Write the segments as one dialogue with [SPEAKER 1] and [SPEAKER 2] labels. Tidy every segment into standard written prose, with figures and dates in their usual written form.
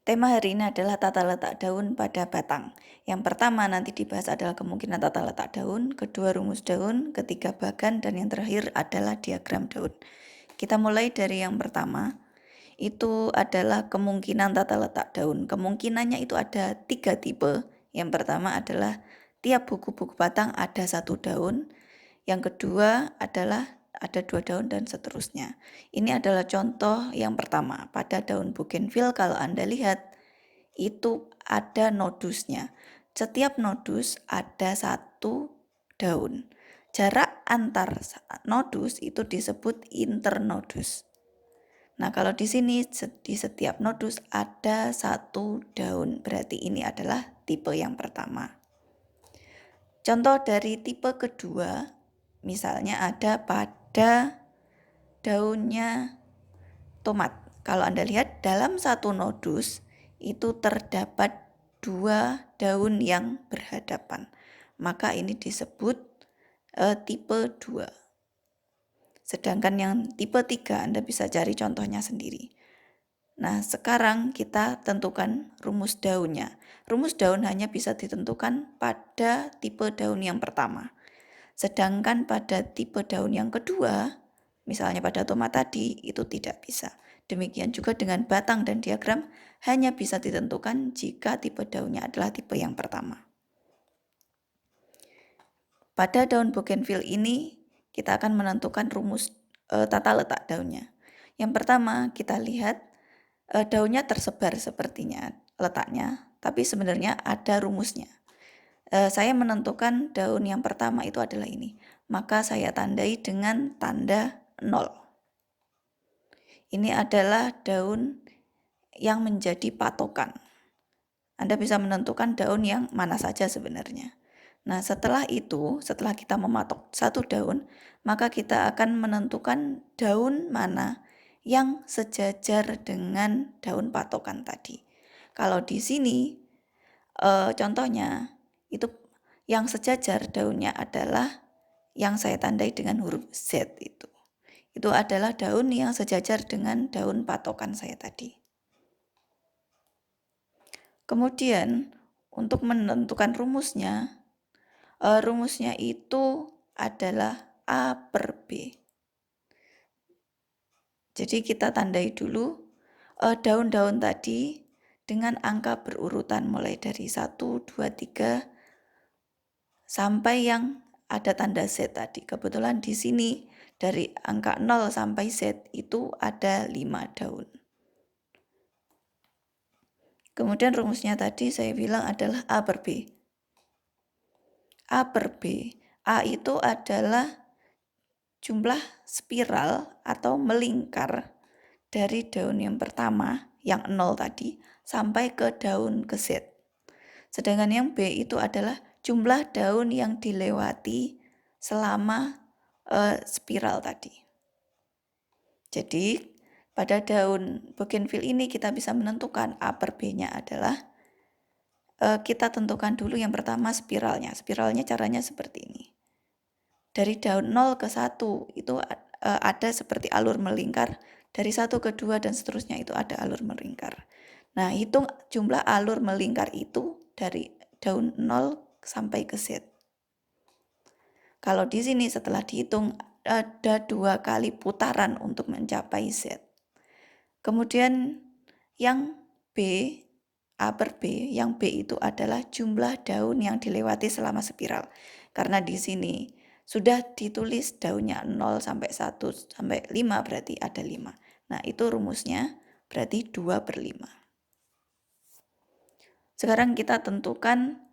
[SPEAKER 1] Tema hari ini adalah tata letak daun pada batang. Yang pertama nanti dibahas adalah kemungkinan tata letak daun, kedua rumus daun, ketiga bagan, dan yang terakhir adalah diagram daun. Kita mulai dari yang pertama, itu adalah kemungkinan tata letak daun. Kemungkinannya itu ada 3 tipe. Yang pertama adalah tiap buku-buku batang ada 1 daun. Yang kedua adalah ada 2 daun dan seterusnya. Ini adalah contoh yang pertama. Pada daun bougainville kalau Anda lihat itu ada nodusnya. Setiap nodus ada 1 daun. Jarak antar nodus itu disebut internodus. Nah, kalau di sini di setiap nodus ada 1 daun, berarti ini adalah tipe yang pertama. Contoh dari tipe kedua, misalnya ada pada daunnya tomat. Kalau Anda lihat dalam 1 nodus itu terdapat 2 daun yang berhadapan. Maka ini disebut tipe 2. Sedangkan yang tipe 3 Anda bisa cari contohnya sendiri. Nah, sekarang kita tentukan rumus daunnya. Rumus daun hanya bisa ditentukan pada tipe daun yang pertama. Sedangkan pada tipe daun yang kedua, misalnya pada tomat tadi, itu tidak bisa. Demikian juga dengan batang dan diagram hanya bisa ditentukan jika tipe daunnya adalah tipe yang pertama. Pada daun bougainville ini, kita akan menentukan rumus tata letak daunnya. Yang pertama, kita lihat daunnya tersebar sepertinya letaknya, tapi sebenarnya ada rumusnya. Saya menentukan daun yang pertama itu adalah ini, maka saya tandai dengan tanda 0. Ini adalah daun yang menjadi patokan. Anda bisa menentukan daun yang mana saja sebenarnya. Nah, setelah itu, setelah kita mematok 1 daun, maka kita akan menentukan daun mana yang sejajar dengan daun patokan tadi. Kalau di sini contohnya itu yang sejajar daunnya adalah yang saya tandai dengan huruf Z itu. Itu adalah daun yang sejajar dengan daun patokan saya tadi. Kemudian untuk menentukan rumusnya itu adalah A per B. Jadi kita tandai dulu daun-daun tadi dengan angka berurutan mulai dari 1, 2, 3 sampai yang ada tanda Z tadi. Kebetulan di sini dari angka 0 sampai Z itu ada 5 daun. Kemudian rumusnya tadi saya bilang adalah A per B. A per B. A itu adalah jumlah spiral atau melingkar dari daun yang pertama, yang 0 tadi, sampai ke daun ke Z. Sedangkan yang B itu adalah jumlah daun yang dilewati selama spiral tadi. Jadi pada daun bougainville ini kita bisa menentukan A per B-nya adalah kita tentukan dulu yang pertama spiralnya. Spiralnya caranya seperti ini. Dari daun 0 ke 1 itu ada seperti alur melingkar. Dari 1 ke 2 dan seterusnya itu ada alur melingkar. Nah, hitung jumlah alur melingkar itu dari daun 0 sampai ke Z. Kalau di sini setelah dihitung ada 2 kali putaran untuk mencapai Z. Kemudian yang B, A per B, yang B itu adalah jumlah daun yang dilewati selama spiral. Karena di sini sudah ditulis daunnya 0 sampai 1 sampai 5 berarti ada 5. Nah, itu rumusnya berarti 2 per 5. Sekarang kita tentukan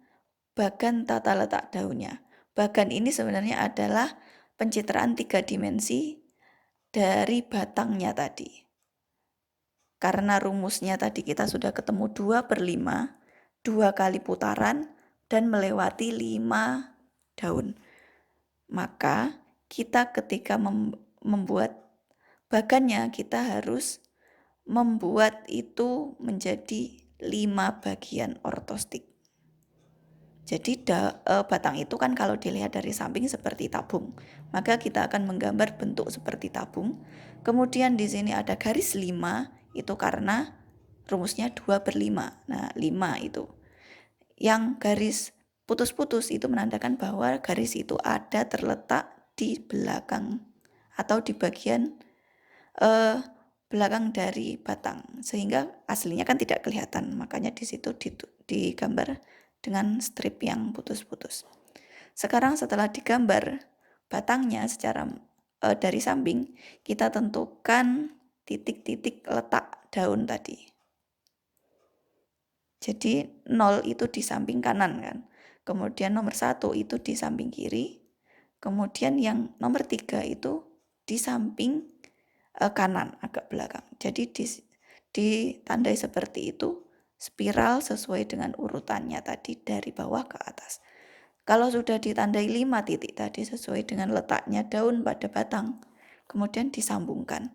[SPEAKER 1] bagan tata letak daunnya. Bagan ini sebenarnya adalah pencitraan 3 dimensi dari batangnya tadi. Karena rumusnya tadi kita sudah ketemu 2 per 5, 2 kali putaran dan melewati 5 daun. Maka kita ketika membuat bagannya kita harus membuat itu menjadi 5 bagian ortostik. Jadi batang itu kan kalau dilihat dari samping seperti tabung, maka kita akan menggambar bentuk seperti tabung. Kemudian di sini ada garis 5, itu karena rumusnya 2/5. Nah, 5 itu. Yang garis putus-putus itu menandakan bahwa garis itu ada terletak di belakang atau di bagian belakang dari batang, sehingga aslinya kan tidak kelihatan. Makanya di situ digambar dengan strip yang putus-putus. Sekarang setelah digambar batangnya secara dari samping, kita tentukan titik-titik letak daun tadi. Jadi 0 itu di samping kanan kan. Kemudian nomor 1 itu di samping kiri. Kemudian yang nomor 3 itu di samping kanan agak belakang. Jadi ditandai seperti itu, spiral sesuai dengan urutannya tadi dari bawah ke atas. Kalau sudah ditandai 5 titik tadi sesuai dengan letaknya daun pada batang, kemudian disambungkan.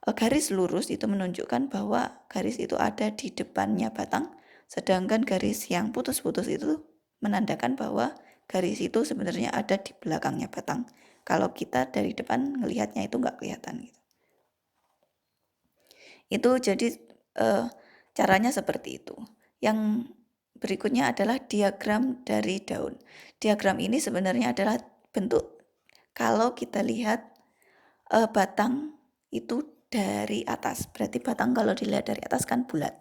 [SPEAKER 1] Garis lurus itu menunjukkan bahwa garis itu ada di depannya batang, sedangkan garis yang putus-putus itu menandakan bahwa garis itu sebenarnya ada di belakangnya batang. Kalau kita dari depan ngelihatnya itu nggak kelihatan gitu. Itu jadi caranya seperti itu. Yang berikutnya adalah diagram dari daun. Diagram ini sebenarnya adalah bentuk kalau kita lihat batang itu dari atas. Berarti batang kalau dilihat dari atas kan bulat.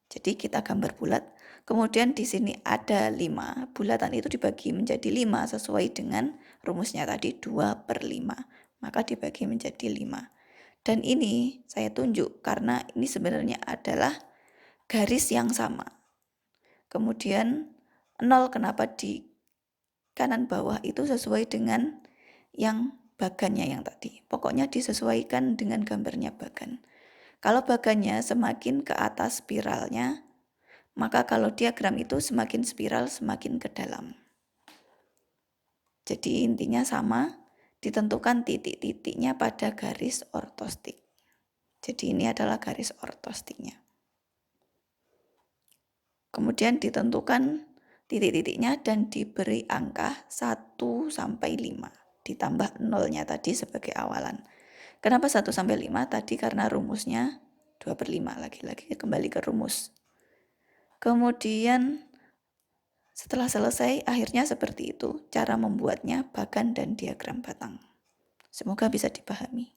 [SPEAKER 1] Jadi kita gambar bulat. Kemudian di sini ada 5. Bulatan itu dibagi menjadi 5 sesuai dengan rumusnya tadi 2/5. Maka dibagi menjadi 5. Dan ini saya tunjuk karena ini sebenarnya adalah garis yang sama. Kemudian 0 kenapa di kanan bawah itu sesuai dengan yang bagannya yang tadi. Pokoknya disesuaikan dengan gambarnya bagan. Kalau bagannya semakin ke atas spiralnya, maka kalau diagram itu semakin spiral semakin ke dalam. Jadi intinya sama, ditentukan titik-titiknya pada garis ortostik. Jadi ini adalah garis ortostiknya. Kemudian ditentukan titik-titiknya dan diberi angka 1 sampai 5. Ditambah nolnya tadi sebagai awalan. Kenapa 1 sampai 5? Tadi karena rumusnya 2/5. Lagi-lagi kembali ke rumus. Kemudian setelah selesai akhirnya seperti itu cara membuatnya bagan dan diagram batang. Semoga bisa dipahami.